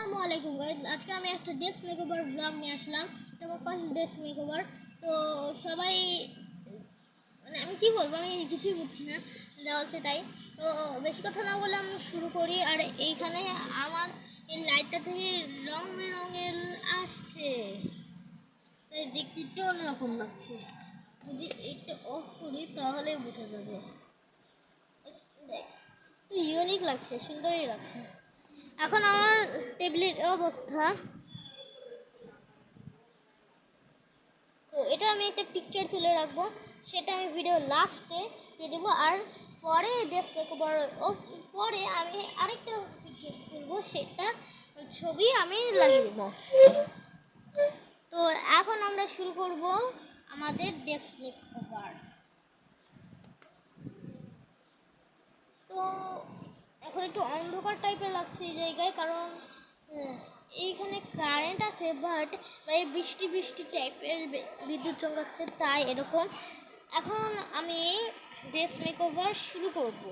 আসসালামু আলাইকুম গাইস, আজকে আমি একটা ড্রেস মেকওভার ব্লগ নিয়ে আসলাম। এটা আমার ফার্স্ট ড্রেস মেকওভার। তো সবাই মানে আমি কি বলবো, আমি কিছুই বুঝছি না যা হচ্ছে তাই। তো বেশি কথা না বলে আমি শুরু করি। আর এইখানে আমার এই লাইটটা থেকে রং বেরঙের আসছে, তাই দেখতে একটু অন্যরকম লাগছে। যদি একটু অফ করি তাহলে বোঝা যাবে। দেখ, ইউনিক লাগছে, সুন্দরই লাগছে। এখন আমার টেবিলের অবস্থা, তো এটা আমি একটা পিকচার তুলে রাখবো, সেটা আমি ভিডিও লাস্টে দিয়ে দেবো। আর পরে দেখতে পরে আমি আরেকটা পিকচার তুলবো, সেটা ছবি আমি লাগিয়ে দেবো। তো এখন আমরা শুরু করব আমাদের ডেস্ক মেকওভার। তো এখন একটু অন্ধকার টাইপের লাগছে এই জায়গায়, কারণ এইখানে কারেন্ট আছে, বাট বৃষ্টি বৃষ্টি টাইপের বিদ্যুৎ চমকাচ্ছে, তাই এরকম। এখন আমি ড্রেস মেকওভার শুরু করব।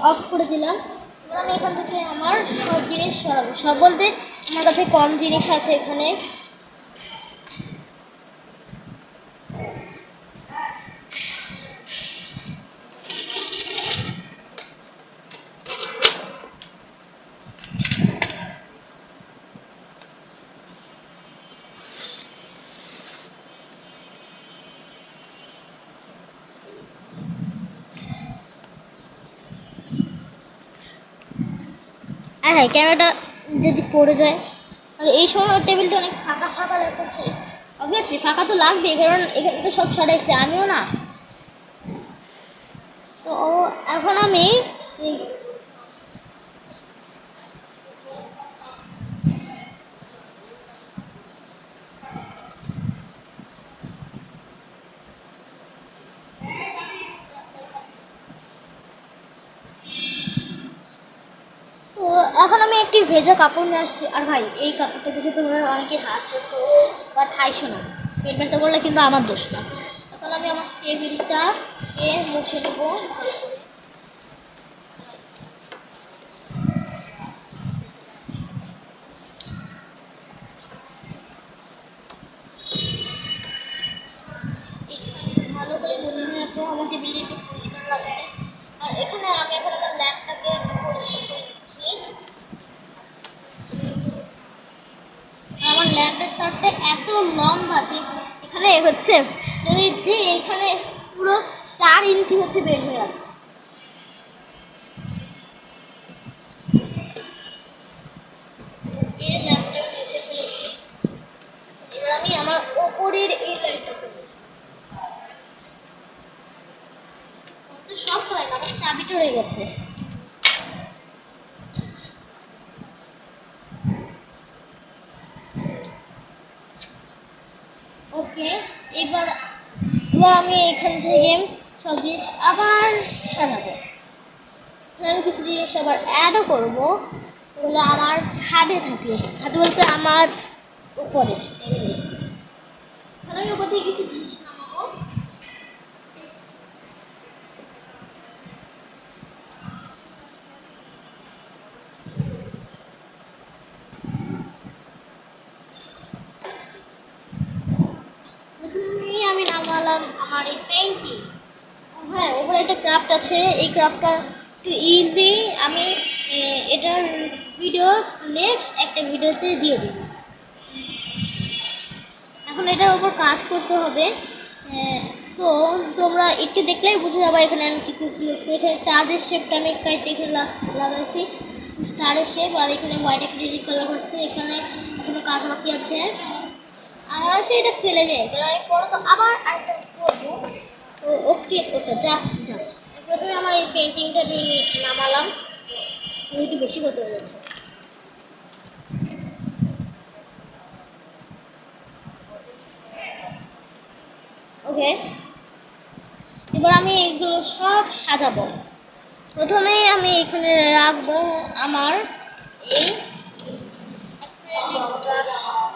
অফ করে দিলাম। এবার আমি এখান থেকে আমার সব জিনিস সরাবো। সব বলতে আমার কাছে কম জিনিস আছে এখানে। হ্যাঁ, ক্যামেরাটা যদি পড়ে যায়। আর এই সময় টেবিলটা অনেক ফাঁকা ফাঁকা লাগতেছে। অবভিয়াসলি ফাঁকা তো লাগবে, কারণ এখানে তো সব সরাইছে, আমিও না। তো এখন আমি তো এখন আমি একটি ভেজা কাপড় নিয়ে আসছি। আর ভাই, এই কাপড়টা দেখে তোমরা অনেকে হাসতেছো বা ঠাইছো না, পেটমেন্টটা করলে কিন্তু আমার দোষ না। এখন আমি আমার টেবিলটাকে মুছে দেবো। ভালো করে মুছে নেওয়ার পর আমার টেবিলটা একটু পরিষ্কার লাগছে। আর এখানে আমি এখন আমার ল্যাপটাকে একটু পরিষ্কার করে দিচ্ছি। আমার ল্যাম্পের তারটা এত লম্বা যে এখানে হচ্ছে, যদি এইখানে পুরো 4 ইঞ্চি হচ্ছে বের হয়ে আসছে। এই ল্যাম্পটা মুছে ফেলেছি। এবার আমি আমার ওপরের এই লাইটটা করবো। তো সব হয় না, আমার চাবিটা রয়ে গেছে। ওকে, এবার এবার আমি এখান থেকে সব জিনিস আবার সাজাবো। আমি কিছু জিনিস আবার অ্যাডও করবো, ওগুলো আমার ছাদে থাকে। ছাদে বলতে আমার উপরে টেবিলে। তাহলে আমি উপর থেকে কিছু জিনিস নামাবো। প্রথমেই আমি নামালাম আমার এই পেইন্টিং। হ্যাঁ, ওপরে একটা ক্রাফট আছে, এই ক্রাফটটা একটু ইজি। আমি এটার ভিডিও নেক্সট একটা ভিডিওতে দিয়ে দেব। এখন এটার উপর কাজ করতে হবে। তো তোমরা একটু দেখলেই বুঝে যাবে এখানে আমি কি করছি। এখানে চাঁদের শেপটা আমি কাইটে এখানে লাগাইছি, স্টারের শেপ। আর এখানে হোয়াইট অ্যাক্রিলিক কালার হচ্ছে, এখানে এখনো কাজ বাকি আছে। আর আছে এটা ফেলে দেয়, কারণ আমি পরে তো আবার আরেকটা করবো। তো ওকে, ওটা যা যা। প্রথমে আমার এই পেন্টিংটা নিয়ে নামালাম, একটু বেশি করতে হয়ে যাচ্ছে। ওকে, এবার আমি এগুলো সব সাজাবো। প্রথমেই আমি এখানে রাখবো আমার এই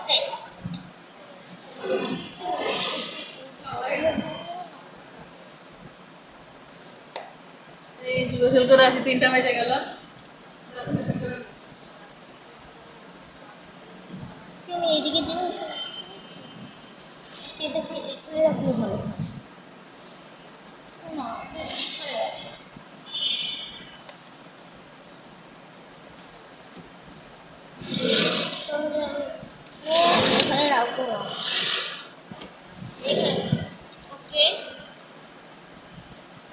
সেট। এই গোসল করে আসি 3টা বেজে গেল। এদিকে দিলে এটা কি এখানে রাখলে ভালো হয় না এখানে রাখো। তাহলে আমি এখানে রাখবো না ওকে।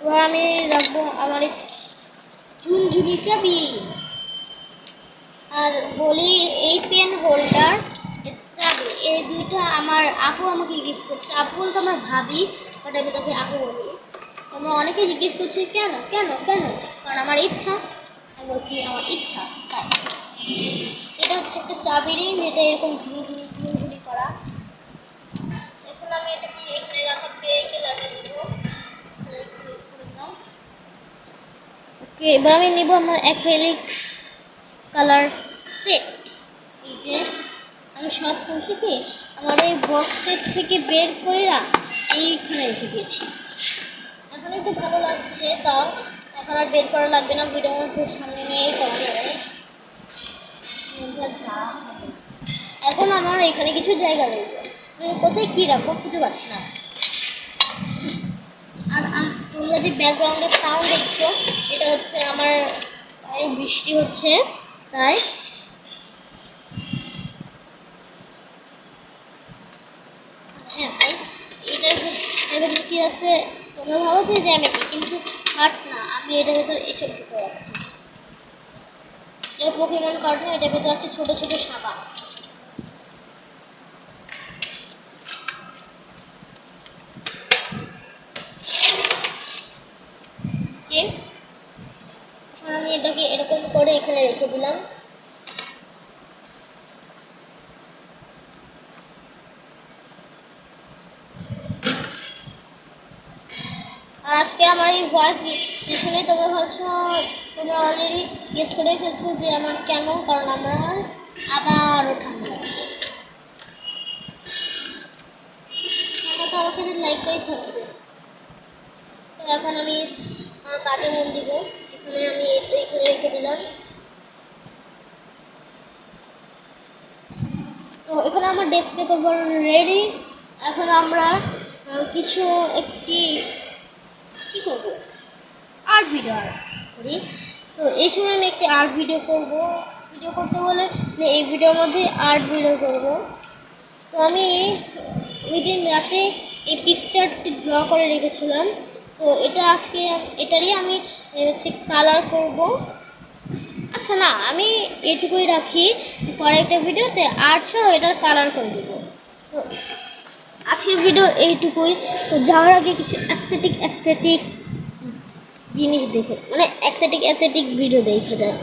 এবার আমি রাখবো আমার এই ঝুনঝুনি চাবি আর বলি এই পেন হোল্ডার চাবি এই দুইটা আমার আপু আমাকে গিফট করছে। আপু বলতে আমার ভাবি, বাট আমি তাকে আপু বলি। তোমরা অনেকে জিজ্ঞেস করছে কেন কেন কেন, কারণ আমার ইচ্ছা। আমি বলছি আমার ইচ্ছা তাই। এটা হচ্ছে একটা চাবি রিং যেটা এরকম ঝুড়ি ঝুড়ি করা। এখন আমি এটাকে এখানে রাখা পেয়ে লাগিয়ে দেবো। ওকে, এবার আমি নিব আমার অ্যাক্রিলিক কালার সেট। এই যে আমি সব করছি কি আমার এই বক্সের থেকে বের কইরা এইখানে রেখে দিয়েছি। এখন একটু ভালো লাগছে, তাও এখন আর বের করা লাগবে না, ভিডিও মধ্যে সামনে নিয়েই করা যাবে। এখন আমার এখানে কিছু জায়গা রয়েছে, কোথায় কি রাখবো খুঁজে পাচ্ছি না। আর তোমরা যে ব্যাকগ্রাউন্ডের সাউন্ড দেখছো এটা হচ্ছে আমার বাইরে বৃষ্টি হচ্ছে তাই। হ্যাঁ ভাই, এটার কি আছে তোমরা ভাবো যে জ্যামিতি, কিন্তু হাট না, আমি এটার ভেতরে এসব ঢুকে রাখছি। এটা পোকেমন কার্টুন, এটার ভেতরে আছে ছোট ছোট সাবান। এখন আমি এটাকে এরকম করে এখানে রেখে দিলাম। আর আজকে আমার এই ভয়েস শুনে তোমরা ভাবছো, তোমরা অলরেডি গেস করে ফেলছো যে আমার কেন, কারণ আমরা আবারও ঠান্ডা লাগছে। ঠান্ডা তো আমার সাথে লাইকটাই থাকবে। তো এখন আমি কাজে মন দিব। এখানে আমি এইখানে রেখে দিলাম। তো এখানে আমার ডেস্ক পেপার রেডি। এখন আমরা কিছু একটি কি করব, আর্ট ভিডিও করি। তো এই সময় আমি একটি আর্ট ভিডিও করব। ভিডিও করতে বলে যে এই ভিডিওর মধ্যে আর্ট ভিডিও করব। তো আমি ওই দিন রাতে এই পিকচারটি ড্র করে রেখেছিলাম। তো এটা আজকে এটারই আমি হচ্ছে কালার করব। আচ্ছা না, আমি এটুকুই রাখি, পরে একটা ভিডিওতে আর্ট সহ এটার কালার করে দেবো। তো আজকের ভিডিও এইটুকুই। তো যাওয়ার আগে কিছু অ্যাস্থেটিক জিনিস দেখে, মানে অ্যাস্থেটিক ভিডিও দেখা যায়।